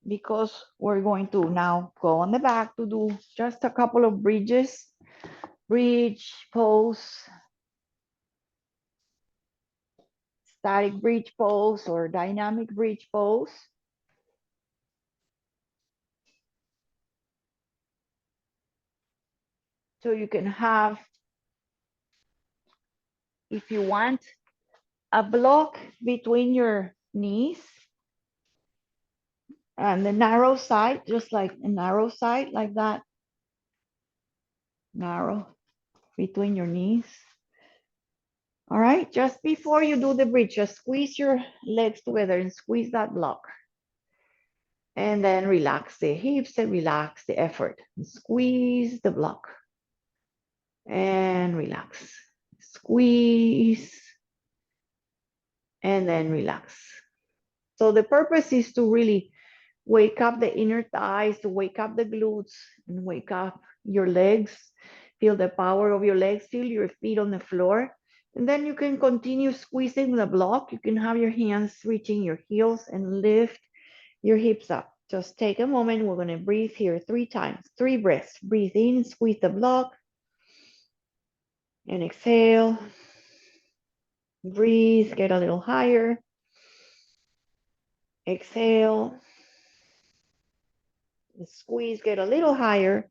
because we're going to now go on the back to do just a couple of bridges, bridge pose, static bridge pose or dynamic bridge pose. So you can have, if you want, a block between your knees and the narrow side, just like a narrow side like that, narrow between your knees. All right, just before you do the bridge, just squeeze your legs together and squeeze that block. And then relax the hips and relax the effort. Squeeze the block and relax. Squeeze and then relax. So the purpose is to really wake up the inner thighs, to wake up the glutes and wake up your legs. Feel the power of your legs, feel your feet on the floor. And then you can continue squeezing the block. You can have your hands reaching your heels and lift your hips up. Just take a moment. We're going to breathe here 3 times, 3 breaths. Breathe in, squeeze the block, and exhale. Breathe, get a little higher. Exhale. Squeeze, get a little higher.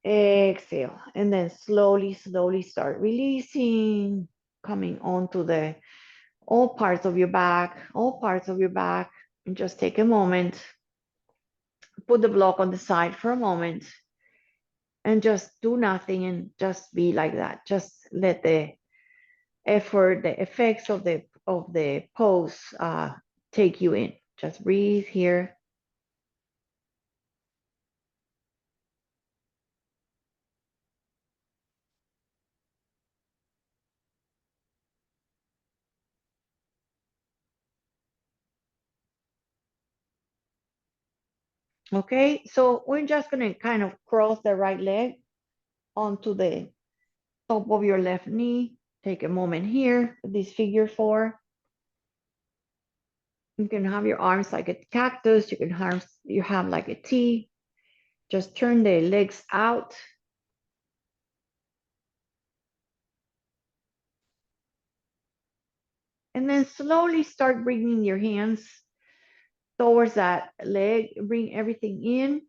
Exhale. And then slowly, slowly start releasing, coming onto the all parts of your back, all parts of your back. And just take a moment. Put the block on the side for a moment. And just do nothing and just be like that. Just let the effort, the effects of the pose take you in. Just breathe here. Okay, so we're just gonna kind of cross the right leg onto the top of your left knee. Take a moment here, this figure four. You can have your arms like a cactus. You have like a T. Just turn the legs out. And then slowly start bringing your hands towards that leg. Bring everything in.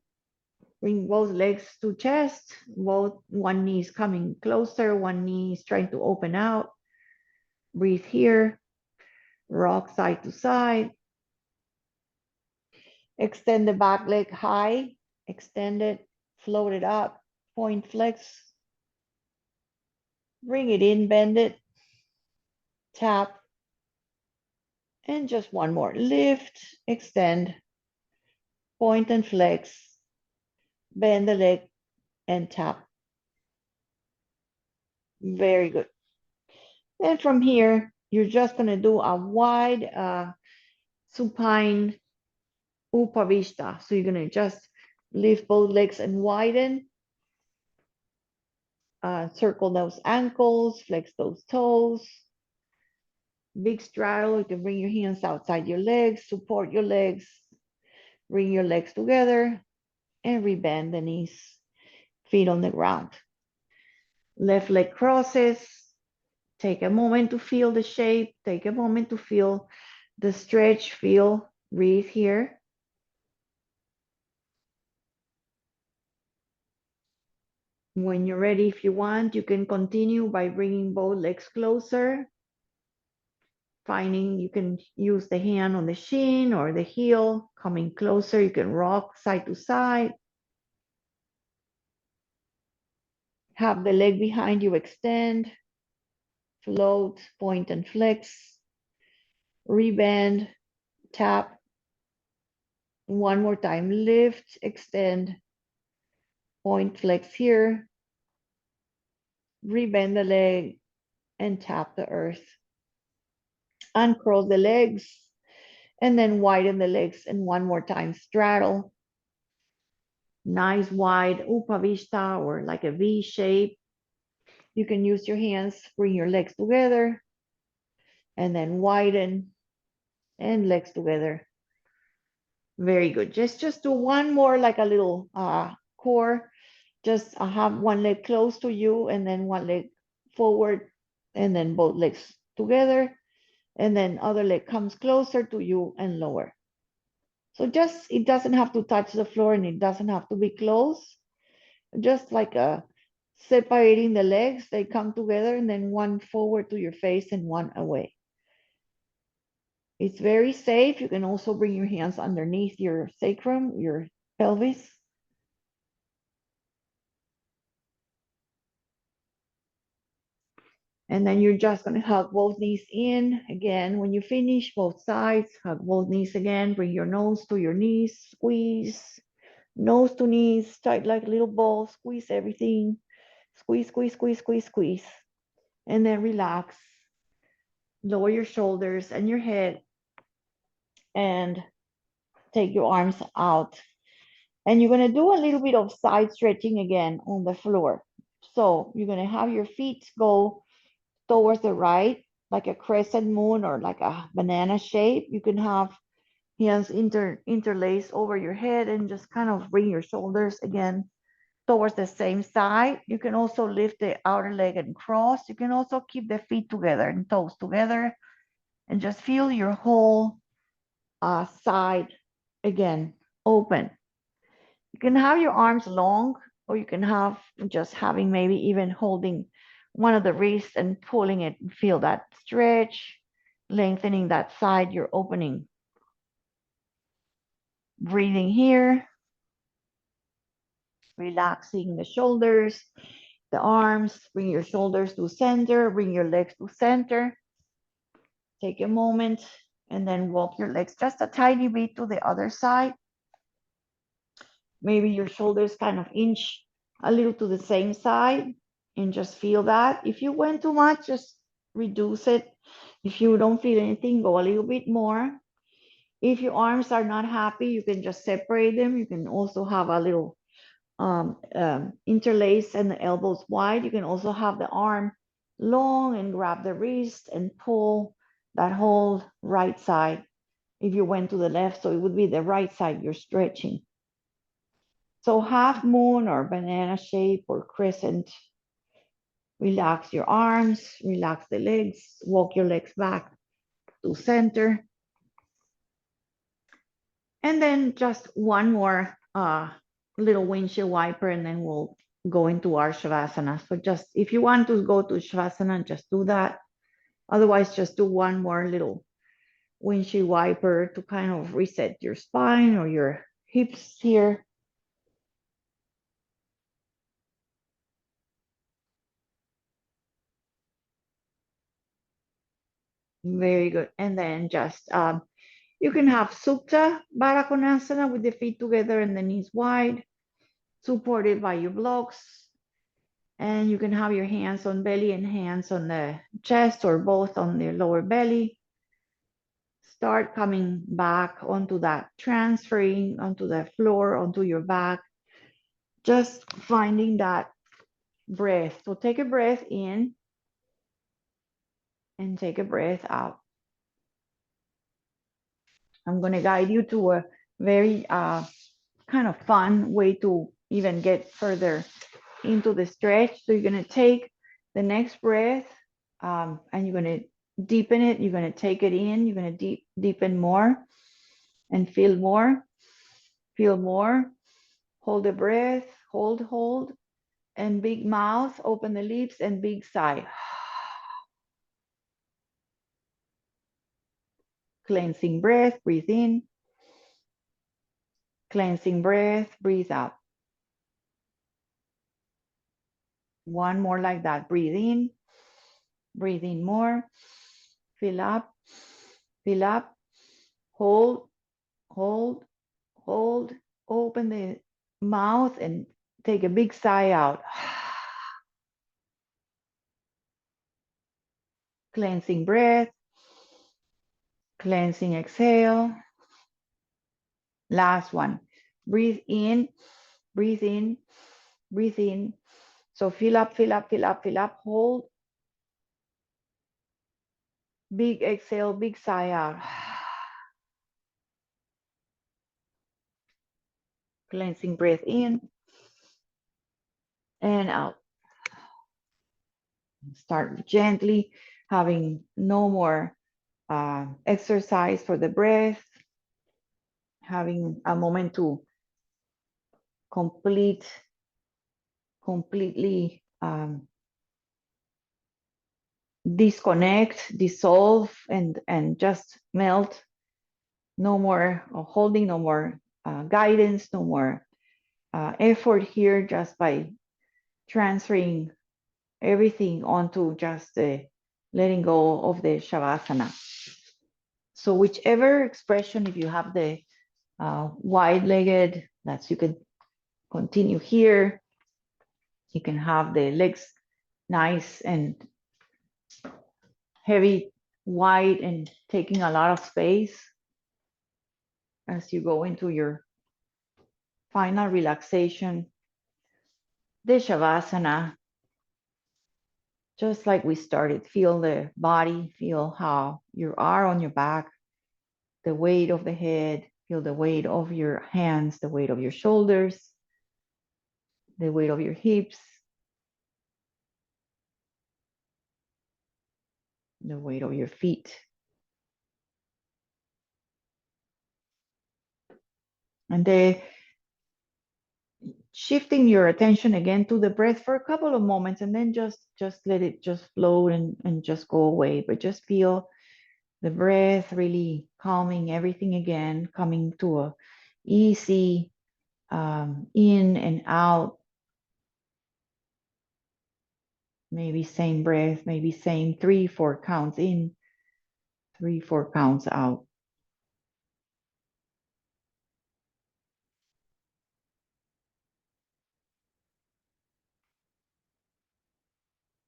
Bring both legs to chest. Both one knee is coming closer. One knee is trying to open out. Breathe here. Rock side to side. Extend the back leg high. Extend it. Float it up. Point flex. Bring it in. Bend it. Tap. And just one more. Lift. Extend. Point and flex. Bend the leg and tap. Very good. And from here, you're just going to do a wide supine upavishta. So you're going to just lift both legs and widen. Circle those ankles, flex those toes. Big straddle. You can bring your hands outside your legs, support your legs, bring your legs together, and rebend the knees, feet on the ground. Left leg crosses. Take a moment to feel the shape. Take a moment to feel the stretch, feel, breathe here. When you're ready, if you want, you can continue by bringing both legs closer. Finding you can use the hand on the shin or the heel, coming closer. You can rock side to side. Have the leg behind you extend, float, point and flex, rebend, tap. One more time, lift, extend, point, flex here, rebend the leg, and tap the earth. Uncross the legs, and then widen the legs, and one more time, straddle. Nice wide upavishta or like a V shape. You can use your hands, bring your legs together, and then widen and legs together. Very good. Just do one more like a little core. Just have one leg close to you and then one leg forward and then both legs together. And then other leg comes closer to you and lower. So just, it doesn't have to touch the floor and it doesn't have to be close. Just like separating the legs, they come together and then one forward to your face and one away. It's very safe. You can also bring your hands underneath your sacrum, your pelvis. And then you're just going to hug both knees in. Again, when you finish both sides, hug both knees again. Bring your nose to your knees. Squeeze. Nose to knees. Tight like a little ball. Squeeze everything. Squeeze, squeeze, squeeze, squeeze, squeeze. And then relax. Lower your shoulders and your head. And take your arms out. And you're going to do a little bit of side stretching again on the floor. So you're going to have your feet go towards the right, like a crescent moon or like a banana shape. You can have hands interlaced over your head and just kind of bring your shoulders again towards the same side. You can also lift the outer leg and cross. You can also keep the feet together and toes together and just feel your whole side again open. You can have your arms long, or you can have just having maybe even holding one of the wrists and pulling it and feel that stretch, lengthening that side you're opening. Breathing here, relaxing the shoulders, the arms, bring your shoulders to center, bring your legs to center. Take a moment and then walk your legs just a tiny bit to the other side. Maybe your shoulders kind of inch a little to the same side and just feel that. If you went too much, just reduce it. If you don't feel anything, go a little bit more. If your arms are not happy, you can just separate them. You can also have a little interlace and the elbows wide. You can also have the arm long and grab the wrist and pull that whole right side. If you went to the left, so it would be the right side you're stretching. So half moon or banana shape or crescent. Relax your arms, relax the legs, walk your legs back to center. And then just one more little windshield wiper, and then we'll go into our Shavasana. So just if you want to go to Shavasana, just do that. Otherwise, just do one more little windshield wiper to kind of reset your spine or your hips here. Very good. And then just you can have Supta Baddha Konasana with the feet together and the knees wide, supported by your blocks. And you can have your hands on belly and hands on the chest or both on the lower belly. Start coming back onto that, transferring onto the floor, onto your back, just finding that breath. So take a breath in and take a breath out. I'm going to guide you to a very kind of fun way to even get further into the stretch. So you're going to take the next breath and you're going to deepen it. You're going to take it in. You're going to deepen more and feel more. Feel more. Hold the breath. Hold. And big mouth. Open the lips and big sigh. Cleansing breath. Breathe in. Cleansing breath. Breathe out. One more like that. Breathe in. Breathe in more. Fill up. Fill up. Hold. Hold. Hold. Open the mouth and take a big sigh out. Cleansing breath. Cleansing exhale. Last one. Breathe in. Breathe in. Breathe in. So fill up, fill up, fill up, fill up. Hold. Big exhale, big sigh out. Cleansing breath in and out. Start gently, having no more exercise for the breath, having a moment to completely disconnect, dissolve, and just melt. No more holding, no more guidance, no more effort here, just by transferring everything onto just the letting go of the Shavasana. So whichever expression, if you have the wide-legged, that's you can continue here. You can have the legs nice and heavy, wide, and taking a lot of space as you go into your final relaxation. The Shavasana, just like we started, feel the body, feel how you are on your back, the weight of the head, feel the weight of your hands, the weight of your shoulders, the weight of your hips, the weight of your feet. And then shifting your attention again to the breath for a couple of moments, and then just let it just float and just go away. But just feel the breath really calming everything again, coming to a easy in and out. Maybe same breath, maybe same 3-4 counts in, 3-4 counts out.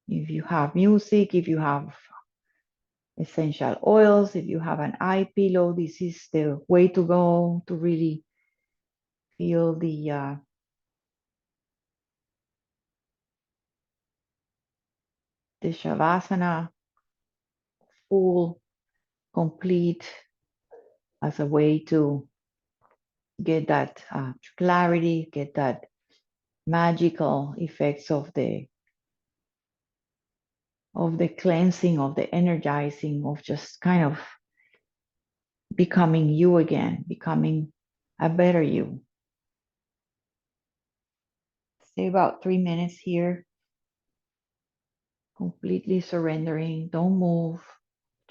If you have music, if you have essential oils. If you have an eye pillow, this is the way to go to really feel the Shavasana full, complete, as a way to get that clarity, get that magical effects of the cleansing, of the energizing, of just kind of becoming you again, becoming a better you. Stay about 3 minutes here, completely surrendering. Don't move,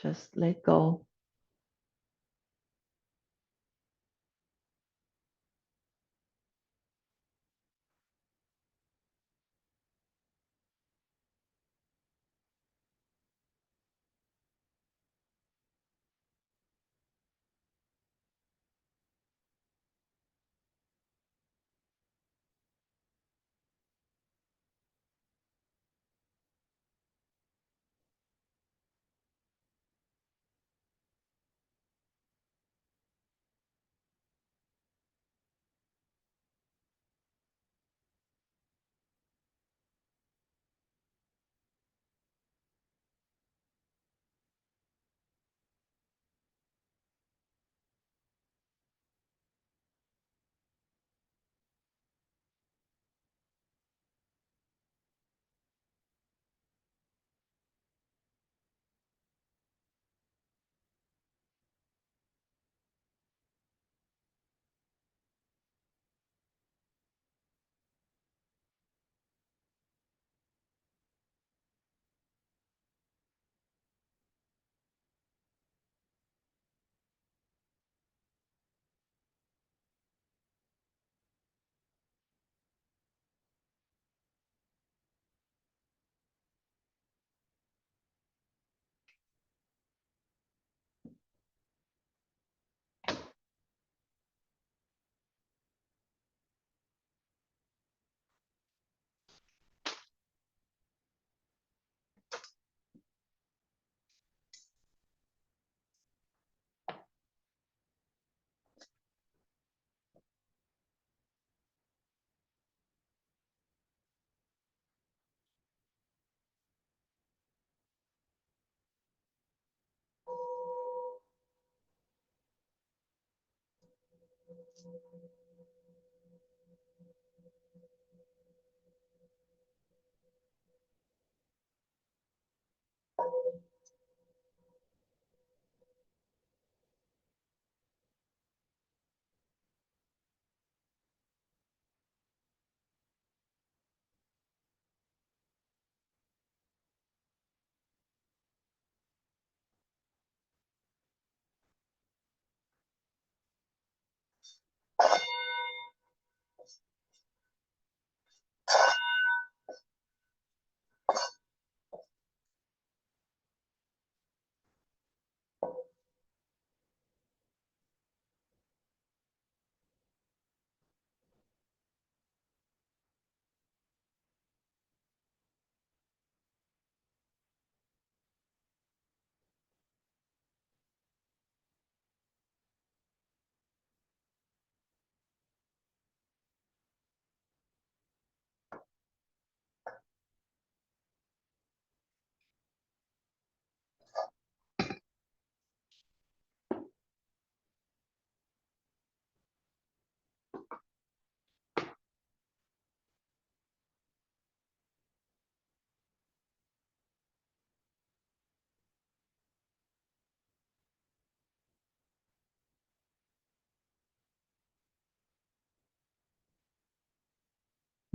just let go.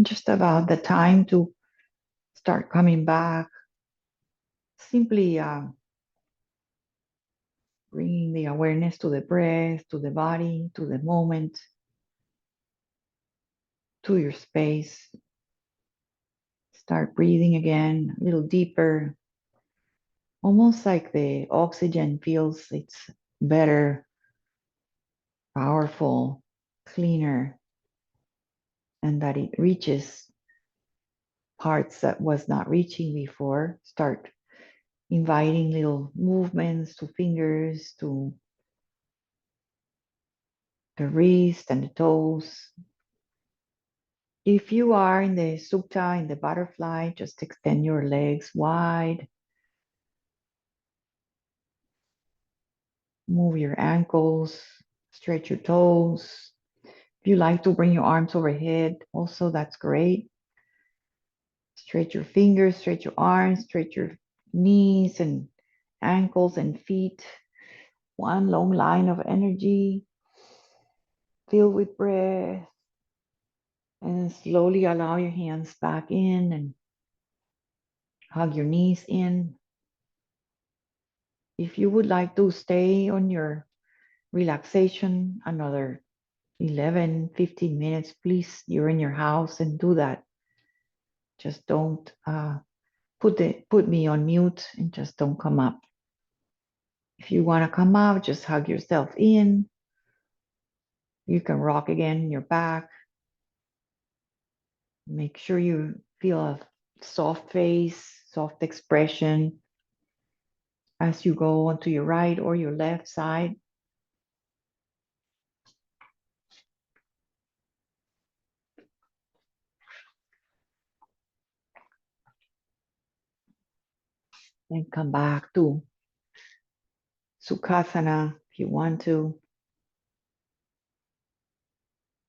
Just about the time to start coming back. Simply bringing the awareness to the breath, to the body, to the moment, to your space. Start breathing again, a little deeper, almost like the oxygen feels it's better, powerful, cleaner, and that it reaches parts that was not reaching before. Start inviting little movements to fingers, to the wrist and the toes. If you are in the sukta, in the butterfly, just extend your legs wide. Move your ankles, stretch your toes. If you like to bring your arms overhead, also that's great. Stretch your fingers, stretch your arms, stretch your knees and ankles and feet. One long line of energy filled with breath. And slowly allow your hands back in and hug your knees in. If you would like to stay on your relaxation another 11, 15 minutes, please, you're in your house and do that. Just don't put me on mute and just don't come up. If you want to come up, just hug yourself in. You can rock again your back. Make sure you feel a soft face, soft expression as you go onto your right or your left side. And come back to Sukhasana if you want to.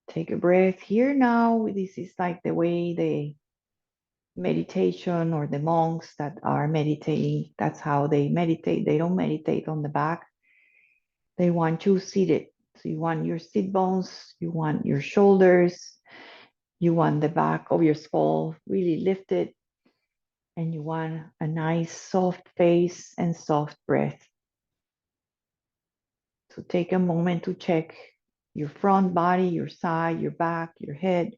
Take a breath here now. This is like the way the meditation or the monks that are meditating, that's how they meditate. They don't meditate on the back. They want you seated. So you want your sit bones, you want your shoulders, you want the back of your skull really lifted, and you want a nice soft face and soft breath. So take a moment to check your front body, your side, your back, your head.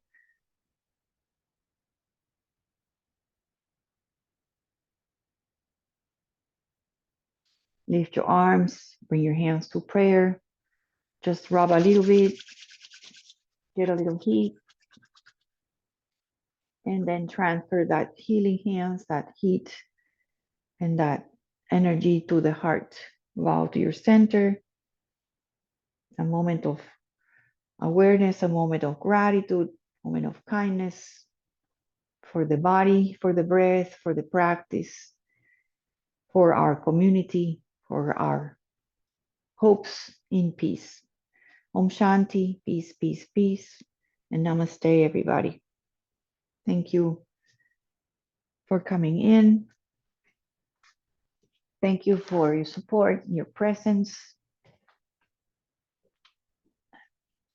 Lift your arms, bring your hands to prayer. Just rub a little bit, get a little heat, and then transfer that healing hands, that heat, and that energy to the heart. Bow to your center. A moment of awareness, a moment of gratitude, a moment of kindness for the body, for the breath, for the practice, for our community, for our hopes in peace. Om Shanti, peace, peace, peace, and namaste, everybody. Thank you for coming in. Thank you for your support, your presence.